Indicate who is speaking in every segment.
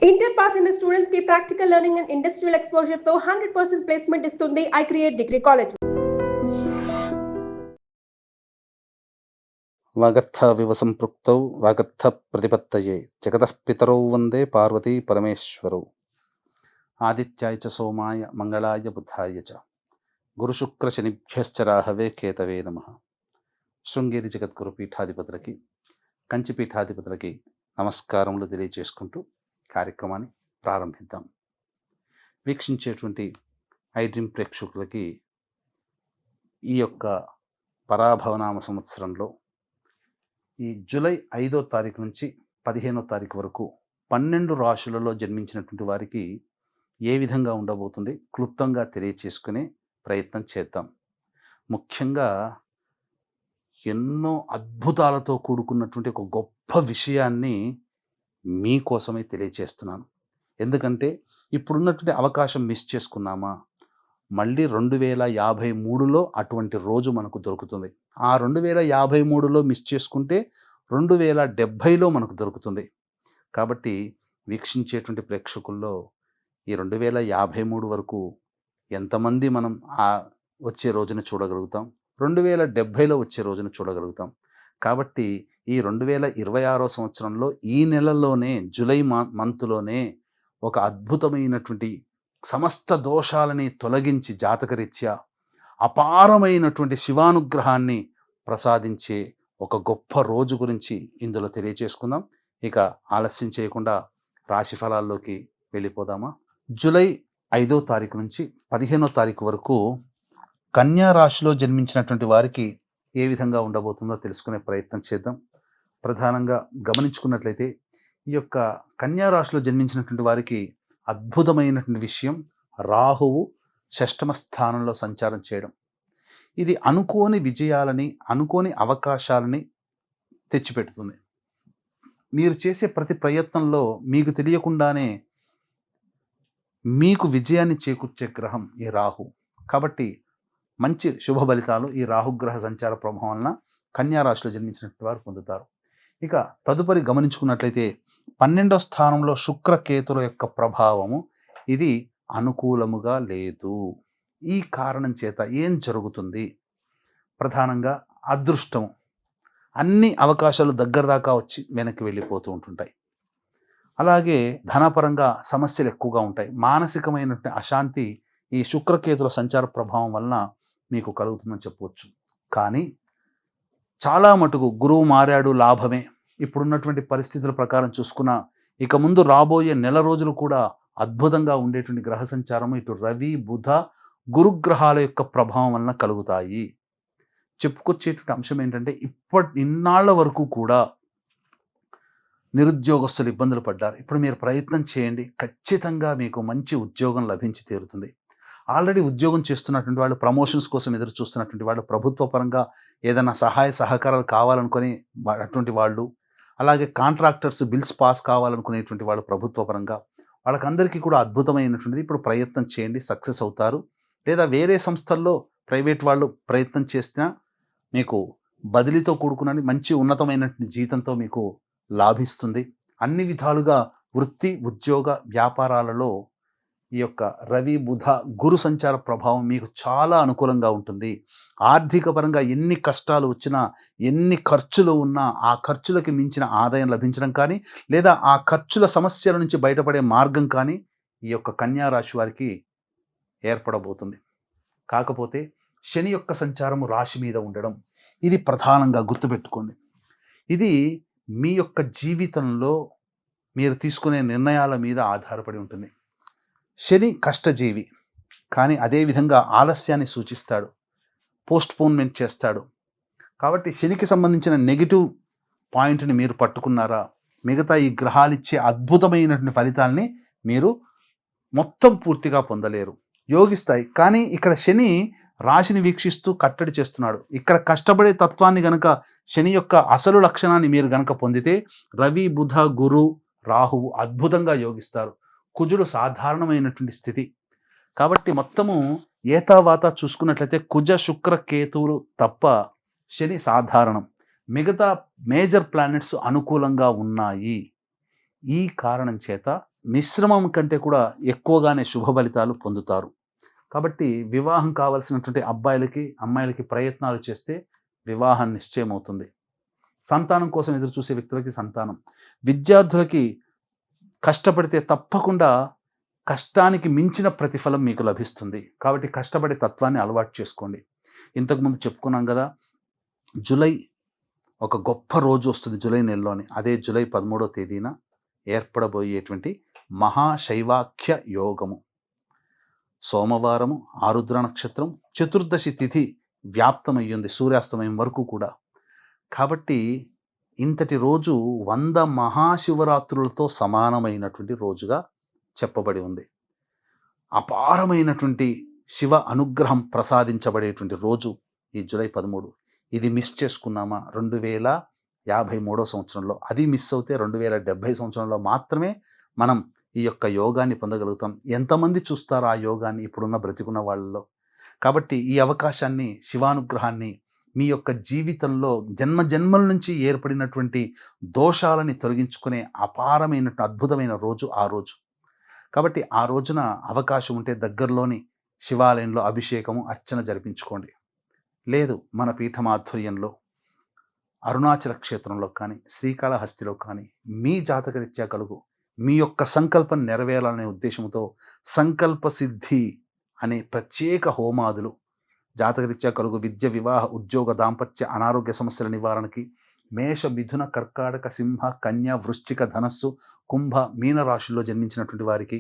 Speaker 1: Inter pass అయిన students కి practical learning and industrial exposure తో 100% ప్లేస్మెంట్ ఇస్తుంది ఐ క్రియేట్ డిగ్రీ కాలేజ్.
Speaker 2: వాగర్థవివ సంపృక్తౌ వాగర్థ ప్రతిపత్తయే జగతః పితరౌ వందే పార్వతీ పరమేశ్వరౌ. ఆదిత్యాయ చ సోమాయ మంగళాయ బుధాయ చ గురుశుక్ర శనిభ్యశ్చ రాహవే కేతవే నమః. శృంగేరి జగద్గురు పీఠాధిపతులకి, కంచి పీఠాధిపతులకి నమస్కారములు తెలియజేసుకుంటూ కార్యక్రమాన్ని ప్రారంభిద్దాం. వీక్షించేటువంటి ఐడ్రీమ్ ప్రేక్షకులకి ఈ యొక్క పరాభవనామ సంవత్సరంలో ఈ జూలై 5వ తారీఖు నుంచి 15వ తారీఖు వరకు 12 రాశులలో జన్మించినటువంటి వారికి ఏ విధంగా ఉండబోతుంది క్లుప్తంగా తెలియచేసుకునే ప్రయత్నం చేద్దాం. ముఖ్యంగా ఎన్నో అద్భుతాలతో కూడుకున్నటువంటి ఒక గొప్ప విషయాన్ని మీకోసమే తెలియచేస్తున్నాను. ఎందుకంటే ఇప్పుడున్నటువంటి అవకాశం మిస్ చేసుకున్నామా, మళ్ళీ 2053లో అటువంటి రోజు మనకు దొరుకుతుంది. ఆ 2053లో మిస్ చేసుకుంటే 2070లో మనకు దొరుకుతుంది. కాబట్టి వీక్షించేటువంటి ప్రేక్షకుల్లో ఈ 2053 వరకు ఎంతమంది మనం వచ్చే రోజున చూడగలుగుతాం, 2070లో వచ్చే రోజున చూడగలుగుతాం. కాబట్టి ఈ 2026 సంవత్సరంలో ఈ నెలలోనే జూలై మంత్లోనే ఒక అద్భుతమైనటువంటి సమస్త దోషాలని తొలగించి జాతకరీత్యా అపారమైనటువంటి శివానుగ్రహాన్ని ప్రసాదించే ఒక గొప్ప రోజు గురించి ఇందులో తెలియచేసుకుందాం. ఇక ఆలస్యం చేయకుండా రాశి ఫలాల్లోకి వెళ్ళిపోదామా. జూలై 5వ తారీఖు నుంచి 15వ తారీఖు వరకు కన్యా రాశిలో జన్మించినటువంటి వారికి ఏ విధంగా ఉండబోతుందో తెలుసుకునే ప్రయత్నం చేద్దాం. ప్రధానంగా గమనించుకున్నట్లయితే ఈ యొక్క కన్యా రాశిలో జన్మించినటువంటి వారికి అద్భుతమైనటువంటి విషయం, రాహువు 6వ స్థానంలో సంచారం చేయడం. ఇది అనుకోని విజయాలని, అనుకోని అవకాశాలని తెచ్చిపెడుతుంది. మీరు చేసే ప్రతి ప్రయత్నంలో మీకు తెలియకుండానే మీకు విజయాన్ని చేకూర్చే గ్రహం ఈ రాహు. కాబట్టి మంచి శుభ ఫలితాలు ఈ రాహుగ్రహ సంచార ప్రభావం వలన కన్యా రాశిలో జన్మించినటువంటి వారు పొందుతారు. ఇక తదుపరి గమనించుకున్నట్లయితే 12వ స్థానంలో శుక్రకేతుల యొక్క ప్రభావము ఇది అనుకూలముగా లేదు. ఈ కారణం చేత ఏం జరుగుతుంది? ప్రధానంగా అదృష్టము, అన్ని అవకాశాలు దగ్గర దాకా వచ్చి వెనక్కి వెళ్ళిపోతూ ఉంటుంటాయి. అలాగే ధనపరంగా సమస్యలు ఎక్కువగా ఉంటాయి. మానసికమైనటువంటి అశాంతి ఈ శుక్రకేతుల సంచార ప్రభావం వలన మీకు కలుగుతుందని చెప్పవచ్చు. కానీ చాలా మటుకు గురువు మారాడు లాభమే. ఇప్పుడున్నటువంటి పరిస్థితుల ప్రకారం చూసుకున్నా ఇక ముందు రాబోయే నెల రోజులు కూడా అద్భుతంగా ఉండేటువంటి గ్రహ సంచారము ఇటు రవి, బుధ, గురుగ్రహాల యొక్క ప్రభావం వలన కలుగుతాయి. చెప్పుకొచ్చేటువంటి అంశం ఏంటంటే ఇన్నాళ్ల వరకు కూడా నిరుద్యోగస్తులు ఇబ్బందులు పడ్డారు. ఇప్పుడు మీరు ప్రయత్నం చేయండి, ఖచ్చితంగా మీకు మంచి ఉద్యోగం లభించి తీరుతుంది. ఆల్రెడీ ఉద్యోగం చేస్తున్నటువంటి వాళ్ళు, ప్రమోషన్స్ కోసం ఎదురు చూస్తున్నటువంటి వాళ్ళు, ప్రభుత్వ పరంగా ఏదైనా సహాయ సహకారాలు కావాలనుకుని అటువంటి వాళ్ళు, అలాగే కాంట్రాక్టర్స్ బిల్స్ పాస్ కావాలనుకునేటువంటి వాళ్ళు ప్రభుత్వ పరంగా, వాళ్ళకందరికీ కూడా అద్భుతమైనటువంటిది. ఇప్పుడు ప్రయత్నం చేయండి, సక్సెస్ అవుతారు. లేదా వేరే సంస్థల్లో ప్రైవేట్ వాళ్ళు ప్రయత్నం చేసినా మీకు బదిలీతో కూడుకున్న మంచి ఉన్నతమైనటువంటి జీతంతో మీకు లాభిస్తుంది. అన్ని విధాలుగా వృత్తి, ఉద్యోగ, వ్యాపారాలలో ఈ యొక్క రవి, బుధ, గురు సంచార ప్రభావం మీకు చాలా అనుకూలంగా ఉంటుంది. ఆర్థిక పరంగా ఎన్ని కష్టాలు వచ్చినా, ఎన్ని ఖర్చులు ఉన్నా ఆ ఖర్చులకి మించిన ఆదాయం లభించడం కానీ, లేదా ఆ ఖర్చుల సమస్యల నుంచి బయటపడే మార్గం కానీ ఈ యొక్క కన్యా రాశి వారికి ఏర్పడబోతుంది. కాకపోతే శని యొక్క సంచారము రాశి మీద ఉండడం, ఇది ప్రధానంగా గుర్తుపెట్టుకోండి. ఇది మీ యొక్క జీవితంలో మీరు తీసుకునే నిర్ణయాల మీద ఆధారపడి ఉంటుంది. శని కష్టజీవి, కానీ అదేవిధంగా ఆలస్యాన్ని సూచిస్తాడు, పోస్ట్పోన్మెంట్ చేస్తాడు. కాబట్టి శనికి సంబంధించిన నెగిటివ్ పాయింట్ని మీరు పట్టుకున్నారా, మిగతా ఈ గ్రహాలు ఇచ్చే అద్భుతమైనటువంటి ఫలితాలని మీరు మొత్తం పూర్తిగా పొందలేరు. యోగిస్తాయి, కానీ ఇక్కడ శని రాశిని వీక్షిస్తూ కట్టడి చేస్తున్నాడు. ఇక్కడ కష్టపడే తత్వాన్ని గనక, శని యొక్క అసలు లక్షణాన్ని మీరు గనక పొందితే రవి, బుధ, గురు, రాహువు అద్భుతంగా యోగిస్తారు. కుజుడు సాధారణమైనటువంటి స్థితి. కాబట్టి మొత్తము ఏతావాత చూసుకున్నట్లయితే కుజ, శుక్ర, కేతువులు తప్ప శని సాధారణం. మిగతా మేజర్ ప్లానెట్స్ అనుకూలంగా ఉన్నాయి. ఈ కారణం చేత మిశ్రమం కంటే కూడా ఎక్కువగానే శుభ ఫలితాలు పొందుతారు. కాబట్టి వివాహం కావాల్సినటువంటి అబ్బాయిలకి, అమ్మాయిలకి ప్రయత్నాలు చేస్తే వివాహం నిశ్చయమవుతుంది. సంతానం కోసం ఎదురు చూసే వ్యక్తులకి సంతానం. విద్యార్థులకి కష్టపడితే తప్పకుండా కష్టానికి మించిన ప్రతిఫలం మీకు లభిస్తుంది. కాబట్టి కష్టపడే తత్వాన్ని అలవాటు చేసుకోండి. ఇంతకుముందు చెప్పుకున్నాం కదా, జూలై ఒక గొప్ప రోజు వస్తుంది జూలై నెలలోని. అదే జూలై 13వ తేదీన ఏర్పడబోయేటువంటి మహాశైవాఖ్య యోగము. సోమవారము, ఆరుద్ర నక్షత్రం, చతుర్దశి తిథి వ్యాప్తమయ్యింది సూర్యాస్తమయం వరకు కూడా. కాబట్టి ఇంతటి రోజు 100 మహాశివరాత్రులతో సమానమైనటువంటి రోజుగా చెప్పబడి ఉంది. అపారమైనటువంటి శివ అనుగ్రహం ప్రసాదించబడేటువంటి రోజు ఈ జూలై 13. ఇది మిస్ చేసుకున్నామా 2053 సంవత్సరంలో, అది మిస్ అవుతే 2070 సంవత్సరంలో మాత్రమే మనం ఈ యొక్క యోగాన్ని పొందగలుగుతాం. ఎంతమంది చూస్తారో ఆ యోగాన్ని ఇప్పుడున్న బ్రతికున్న వాళ్ళలో? కాబట్టి ఈ అవకాశాన్ని, శివానుగ్రహాన్ని మీ యొక్క జీవితంలో జన్మల నుంచి ఏర్పడినటువంటి దోషాలని తొలగించుకునే అపారమైన అద్భుతమైన రోజు ఆ రోజు. కాబట్టి ఆ రోజున అవకాశం ఉంటే దగ్గరలోని శివాలయంలో అభిషేకము, అర్చన జరిపించుకోండి. లేదు మన పీఠమాధుర్యంలో అరుణాచల క్షేత్రంలో కానీ, శ్రీకాళహస్తిలో కానీ మీ జాతకరీత్యా కలుగు మీ యొక్క సంకల్పం నెరవేరాలనే ఉద్దేశంతో సంకల్ప సిద్ధి అనే ప్రత్యేక హోమాదులు, జాతకరీత్యా కలుగు విద్య, వివాహ, ఉద్యోగ, దాంపత్య, అనారోగ్య సమస్యల నివారణకి, మేష, మిథున, కర్కాటక, సింహ, కన్య, వృశ్చిక, ధనస్సు, కుంభ, మీన రాశుల్లో జన్మించినటువంటి వారికి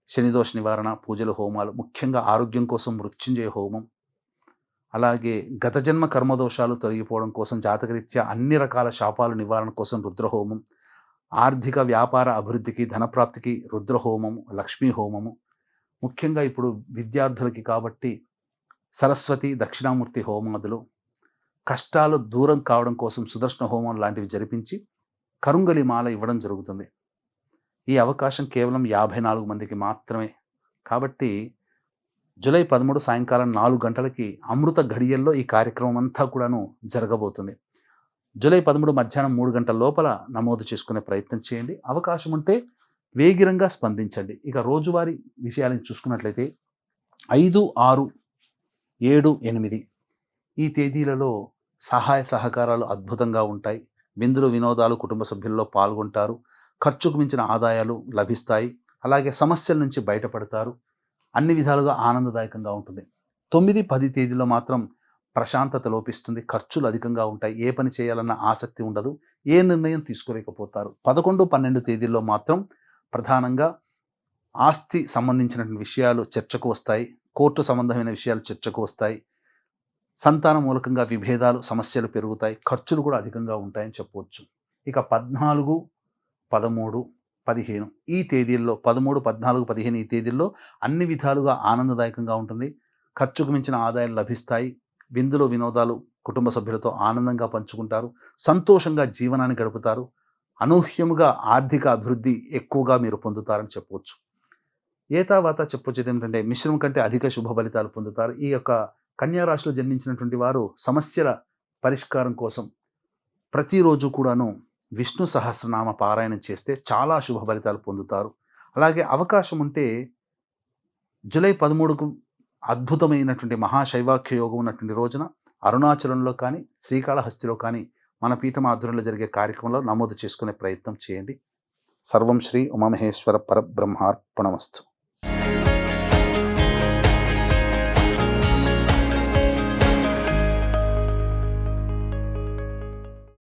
Speaker 2: శనిదోష నివారణ పూజలు, హోమాలు, ముఖ్యంగా ఆరోగ్యం కోసం మృత్యుంజయ హోమం, అలాగే గత జన్మ కర్మదోషాలు తొలగిపోవడం కోసం జాతకరీత్యా అన్ని రకాల శాపాలు నివారణ కోసం రుద్రహోమం, ఆర్థిక వ్యాపార అభివృద్ధికి, ధనప్రాప్తికి రుద్రహోమము, లక్ష్మీ హోమము, ముఖ్యంగా ఇప్పుడు విద్యార్థులకి కాబట్టి సరస్వతి, దక్షిణామూర్తి హోమాదులు, కష్టాలు దూరం కావడం కోసం సుదర్శన హోమం లాంటివి జరిపించి కరుంగలి మాల ఇవ్వడం జరుగుతుంది. ఈ అవకాశం కేవలం 54 మందికి మాత్రమే. కాబట్టి జూలై 13 సాయంకాలం 4 గంటలకి అమృత ఘడియల్లో ఈ కార్యక్రమం అంతా కూడాను జరగబోతుంది. జూలై 13 మధ్యాహ్నం 3 గంటల లోపల నమోదు చేసుకునే ప్రయత్నం చేయండి. అవకాశం ఉంటే వేగిరంగా స్పందించండి. ఇక రోజువారీ విషయాలను చూసుకున్నట్లయితే 5, 6, 7, 8 ఈ తేదీలలో సహాయ సహకారాలు అద్భుతంగా ఉంటాయి. విందులు, వినోదాలు కుటుంబ సభ్యుల్లో పాల్గొంటారు. ఖర్చుకు మించిన ఆదాయాలు లభిస్తాయి. అలాగే సమస్యల నుంచి బయటపడతారు. అన్ని విధాలుగా ఆనందదాయకంగా ఉంటుంది. 9, 10 తేదీలో మాత్రం ప్రశాంతత లోపిస్తుంది. ఖర్చులు అధికంగా ఉంటాయి. ఏ పని చేయాలన్న ఆసక్తి ఉండదు. ఏ నిర్ణయం తీసుకోలేకపోతారు. 11, 12 తేదీల్లో మాత్రం ప్రధానంగా ఆస్తి సంబంధించినటువంటి విషయాలు చర్చకు వస్తాయి. కోర్టు సంబంధమైన విషయాలు చర్చకు వస్తాయి. సంతాన మూలకంగా విభేదాలు, సమస్యలు పెరుగుతాయి. ఖర్చులు కూడా అధికంగా ఉంటాయని చెప్పవచ్చు. ఇక 14, 13, 15 ఈ తేదీల్లో 13, 14, 15 ఈ తేదీల్లో అన్ని విధాలుగా ఆనందదాయకంగా ఉంటుంది. ఖర్చుకు మించిన ఆదాయాలు లభిస్తాయి. విందులు, వినోదాలు కుటుంబ సభ్యులతో ఆనందంగా పంచుకుంటారు. సంతోషంగా జీవనాన్ని గడుపుతారు. అనూహ్యముగా ఆర్థిక అభివృద్ధి ఎక్కువగా మీరు పొందుతారని చెప్పవచ్చు. ఏతావాత చెప్పొచ్చేది ఏమిటంటే మిశ్రమం కంటే అధిక శుభ ఫలితాలు పొందుతారు. ఈ యొక్క కన్యా రాశిలో జన్మించినటువంటి వారు సమస్యల పరిష్కారం కోసం ప్రతిరోజు కూడాను విష్ణు సహస్రనామ పారాయణం చేస్తే చాలా శుభ ఫలితాలు పొందుతారు. అలాగే అవకాశం ఉంటే జూలై 13కు అద్భుతమైనటువంటి మహాశైవాఖ్య యోగం ఉన్నటువంటి రోజున అరుణాచలంలో కానీ, శ్రీకాళహస్తిలో కానీ మన పీఠం ఆధ్వర్యంలో జరిగే కార్యక్రమంలో నమోదు చేసుకునే ప్రయత్నం చేయండి. సర్వం శ్రీ ఉమామహేశ్వర పరబ్రహ్మార్పణమస్తు.